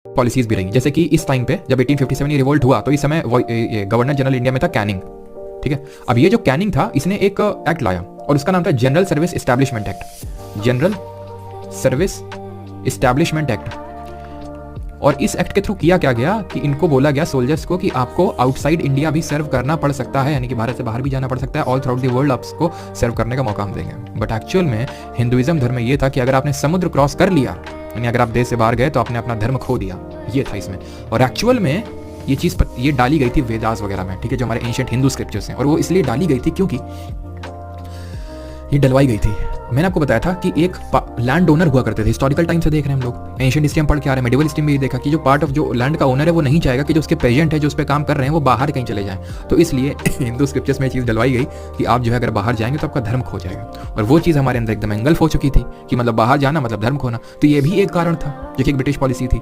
Policies भी रही। जैसे कि इस टाइम पे जब 1857 ये रिवोल्ट हुआ तो इस समय गवर्नर जनरल इंडिया में था कैनिंग, ठीक है। अब ये जो कैनिंग था इसने एक एक्ट लाया और उसका नाम था general service establishment act, general service establishment act. और इस एक्ट के थ्रू किया क्या गया कि इनको बोला गया सोल्जर्स को कि आपको आउटसाइड इंडिया भी सर्व करना पड़ सकता है, यानी कि भारत से बाहर भी जाना पड़ सकता है, all through out the world आपको सर्व करने का मौका हम देंगे। बट एक्चुअल में हिंदुइज्म धर्म में ये था कि अगर आपने समुद्र क्रॉस कर लिया, यानी अगर आप देश से बाहर गए तो आपने अपना धर्म खो दिया, ये था इसमें। और एक्चुअल में ये चीज़ ये डाली गई थी वेदास वगैरह में, ठीक है, जो हमारे एंशिएंट हिंदू स्क्रिप्चर्स हैं। और वो इसलिए डाली गई थी क्योंकि ये डलवाई गई थी। मैंने आपको बताया था कि एक लैंड ओनर हुआ करते थे, हिस्टोरिकल टाइम से देख रहे हैं हम लोग, एंशिएंट हिस्ट्री हम पढ़ के आ रहे हैं, मेडिवल हिस्ट्री में भी देखा कि जो पार्ट ऑफ जो लैंड का ओनर है वो नहीं चाहेगा कि जो उसके पेजेंट है जो उस पर काम कर रहे हैं वो बाहर कहीं चले जाएं। तो इसलिए हिंदू स्क्रिप्चर्स में ये चीज़ डलवाई गई कि आप जो है अगर बाहर जाएंगे तो आपका धर्म खो जाएगा। और वो चीज़ हमारे अंदर एकदम एंगल्फ हो चुकी थी कि मतलब बाहर जाना मतलब धर्म खोना। तो ये भी एक कारण था जो कि एक ब्रिटिश पॉलिसी थी।